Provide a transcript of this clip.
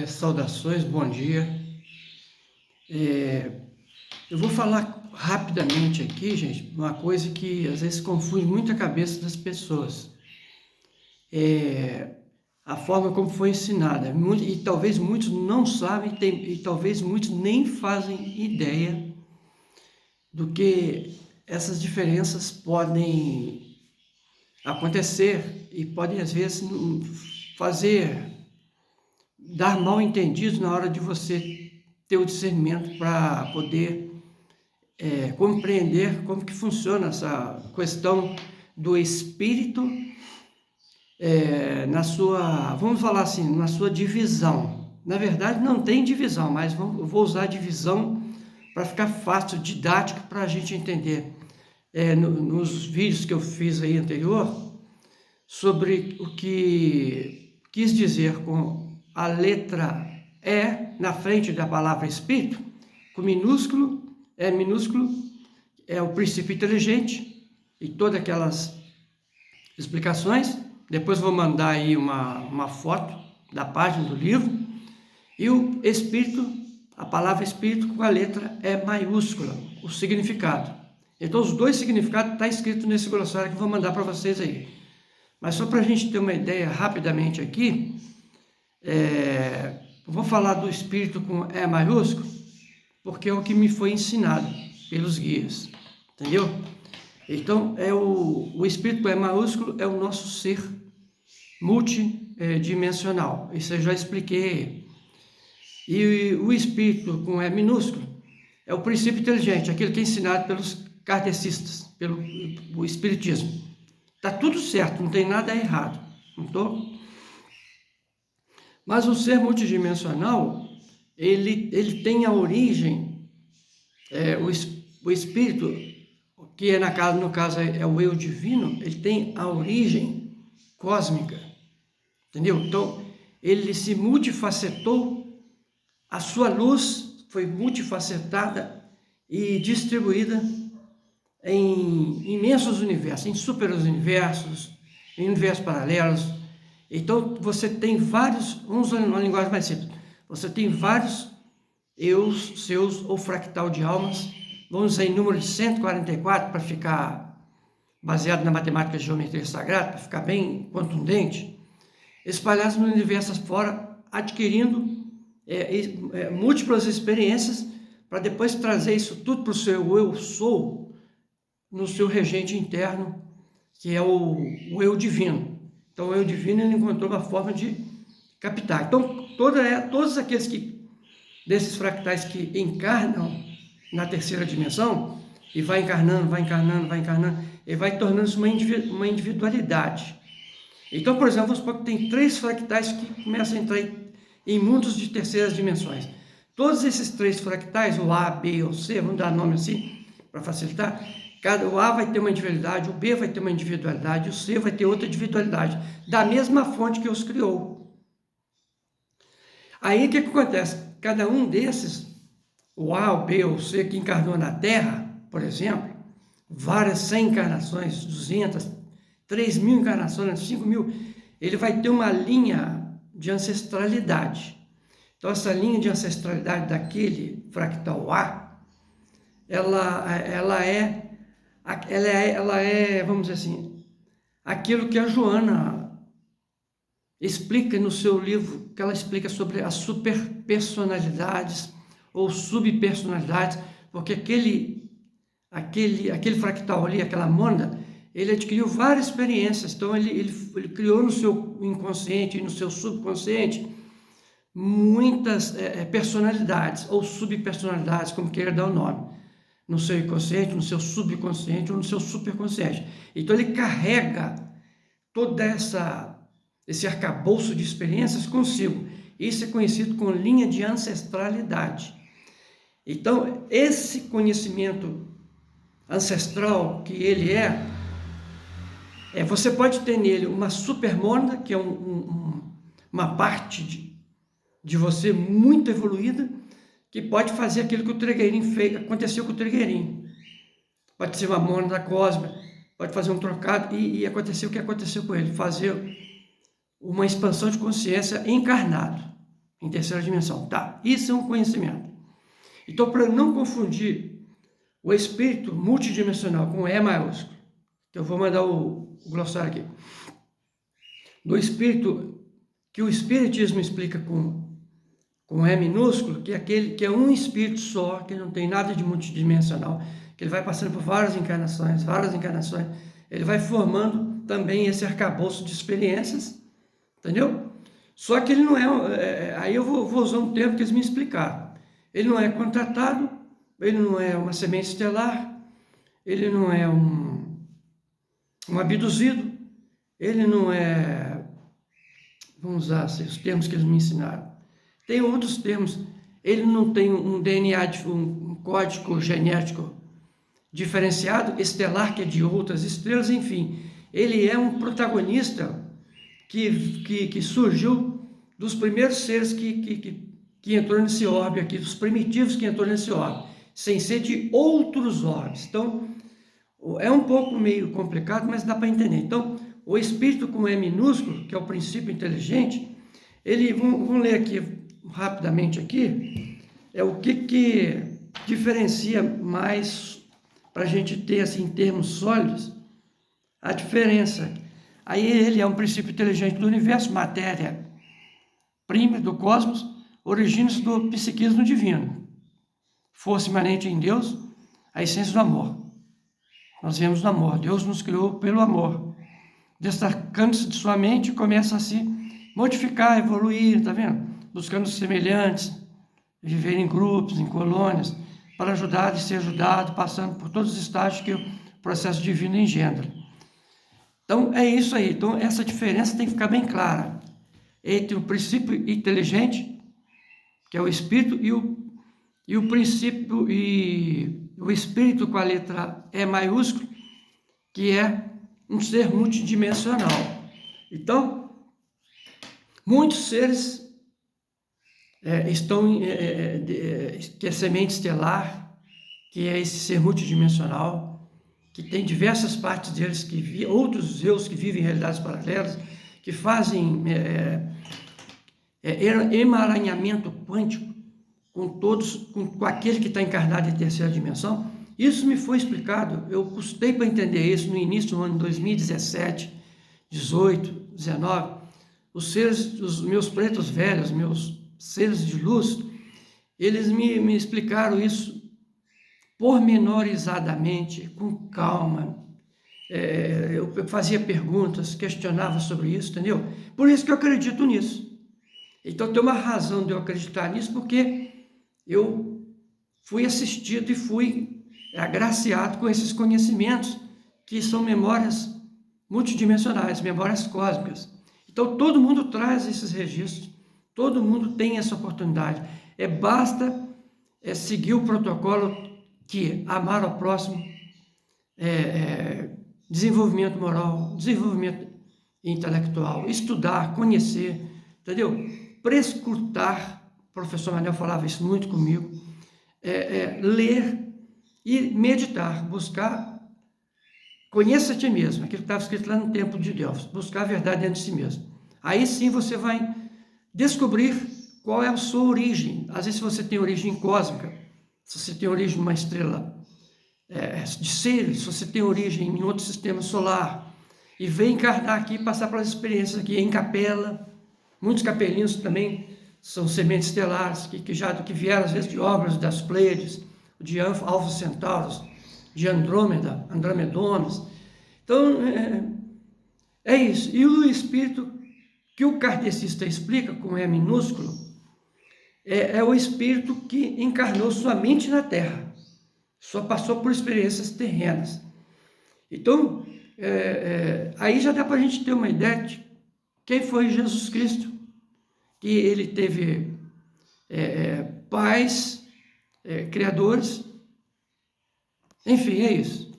Saudações, bom dia. Eu vou falar rapidamente aqui, gente, uma coisa que às vezes confunde muito a cabeça das pessoas. A forma como foi ensinada. E talvez muitos não sabem, e talvez muitos nem fazem ideia do que essas diferenças podem acontecer e podem, às vezes, dar mal entendidos na hora de você ter o discernimento para poder compreender como que funciona essa questão do espírito vamos falar assim, na sua divisão. Na verdade, não tem divisão, mas eu vou usar a divisão para ficar fácil, didático, para a gente entender. Nos vídeos que eu fiz aí anterior, sobre o que quis dizer com a letra E na frente da palavra espírito, com minúsculo, é o princípio inteligente e todas aquelas explicações. Depois vou mandar aí uma foto da página do livro. E o espírito, a palavra espírito com a letra E maiúscula, o significado. Então os dois significados estão escritos nesse glossário que eu vou mandar para vocês aí. Mas só para a gente ter uma ideia rapidamente aqui, vou falar do espírito com E maiúsculo, porque é o que me foi ensinado pelos guias, entendeu? Então, o espírito com E maiúsculo é o nosso ser multidimensional, isso eu já expliquei. E o espírito com E minúsculo é o princípio inteligente, aquele que é ensinado pelos kardecistas, pelo espiritismo. Está tudo certo, não tem nada errado. Não tô? Mas o ser multidimensional, ele tem a origem, o espírito, que no caso é o eu divino, ele tem a origem cósmica, entendeu? Então, ele se multifacetou, a sua luz foi multifacetada e distribuída em imensos universos, em superuniversos, em universos paralelos. Então, você tem vários, vamos usar uma linguagem mais simples, você tem vários eus seus ou fractal de almas, vamos usar em número de 144 para ficar baseado na matemática de geometria sagrada, para ficar bem contundente, espalhados no universo fora, adquirindo múltiplas experiências, para depois trazer isso tudo para o seu eu sou, no seu regente interno, que é o eu divino. Então, o eu divino, ele encontrou uma forma de captar. Então, todos aqueles desses fractais que encarnam na terceira dimensão, e vai encarnando, e vai tornando-se uma individualidade. Então, por exemplo, vamos supor que tem 3 fractais que começam a entrar em mundos de terceiras dimensões. Todos esses 3 fractais, o A, B ou C, vamos dar nome assim, para facilitar, o A vai ter uma individualidade, o B vai ter uma individualidade, o C vai ter outra individualidade, da mesma fonte que os criou. Aí o que acontece? Cada um desses, o A, o B ou o C, que encarnou na Terra, por exemplo, várias 100 encarnações, 200, 3.000 encarnações, 5.000, ele vai ter uma linha de ancestralidade. Então, essa linha de ancestralidade daquele fractal A, ela é, vamos dizer assim, aquilo que a Joana explica no seu livro, que ela explica sobre as superpersonalidades ou subpersonalidades, porque aquele fractal ali, aquela mônada, ele adquiriu várias experiências, então ele criou no seu inconsciente e no seu subconsciente muitas personalidades ou subpersonalidades, como queira dar o nome, no seu inconsciente, no seu subconsciente ou no seu superconsciente. Então ele carrega todo esse arcabouço de experiências consigo. Isso é conhecido como linha de ancestralidade. Então, esse conhecimento ancestral que ele você pode ter nele uma supermônada, que é uma parte de você muito evoluída, que pode fazer aquilo que o Trigueirinho fez, aconteceu com o Trigueirinho. Pode ser uma mônada cósmica, pode fazer um trocado e acontecer o que aconteceu com ele, fazer uma expansão de consciência encarnado. em terceira dimensão. Tá, isso é um conhecimento. Então, para não confundir o espírito multidimensional com E maiúsculo, então eu vou mandar o glossário aqui. Do espírito, que o espiritismo explica com E minúsculo, que é aquele que é um espírito só, que não tem nada de multidimensional, que ele vai passando por várias encarnações, ele vai formando também esse arcabouço de experiências, entendeu? Só que ele não aí eu vou usar um termo que eles me explicaram. Ele não é contratado, ele não é uma semente estelar, ele não é um abduzido, ele não é, vamos usar assim, os termos que eles me ensinaram. Tem outros termos, ele não tem um DNA, um código genético diferenciado, estelar, que é de outras estrelas, enfim. Ele é um protagonista que surgiu dos primeiros seres que entrou nesse orbe aqui, dos primitivos que entrou nesse orbe, sem ser de outros orbes. Então, é um pouco meio complicado, mas dá para entender. Então, o espírito com E minúsculo, que é o princípio inteligente, vamos ler aqui rapidamente aqui, é o que diferencia mais, para a gente ter assim, em termos sólidos, a diferença. Aí ele é um princípio inteligente do universo, matéria prima do cosmos, origina-se do psiquismo divino, força imanente em Deus, a essência do amor. Nós vemos no amor, Deus nos criou pelo amor. Destacando-se de sua mente, começa a se modificar, evoluir, tá vendo? Buscando semelhantes, viver em grupos, em colônias, para ajudar e ser ajudado, passando por todos os estágios que o processo divino engendra. Então, é isso aí. Então, essa diferença tem que ficar bem clara entre o princípio inteligente, que é o espírito, e o princípio, e o espírito com a letra E maiúsculo, que é um ser multidimensional. Então, muitos seres estão, que é semente estelar, que é esse ser multidimensional, que tem diversas partes deles, outros eus que vivem em realidades paralelas, que fazem emaranhamento quântico com todos, com aquele que está encarnado em terceira dimensão. Isso me foi explicado, eu custei para entender isso no início do ano 2017, 18, 19. Os meus pretos velhos, meus seres de luz, eles me explicaram isso pormenorizadamente, com calma. Eu fazia perguntas, questionava sobre isso, entendeu? Por isso que eu acredito nisso. Então tem uma razão de eu acreditar nisso, porque eu fui assistido e fui agraciado com esses conhecimentos, que são memórias multidimensionais, memórias cósmicas. Então todo mundo traz esses registros, todo mundo tem essa oportunidade. Basta seguir o protocolo, que amar ao próximo, desenvolvimento moral, desenvolvimento intelectual, estudar, conhecer, entendeu? Prescrutar, o professor Manel falava isso muito comigo, ler e meditar, buscar, conheça a ti mesmo, aquilo que estava escrito lá no Templo de Delfos, buscar a verdade dentro de si mesmo. Aí sim você vai descobrir qual é a sua origem. Às vezes, se você tem origem cósmica, se você tem origem numa estrela de Sirius, se você tem origem em outro sistema solar, e vem encarnar aqui, passar pelas experiências aqui em capela. Muitos capelinhos também são sementes estelares, que vieram às vezes de obras das Pleiades, de Alfa Centauros, de Andrômeda, Andromedones. Então, é isso. E o espírito que o kardecista explica com E minúsculo, é o espírito que encarnou somente na Terra, só passou por experiências terrenas. Então, aí já dá para a gente ter uma ideia de quem foi Jesus Cristo, que ele teve pais, criadores, enfim, é isso.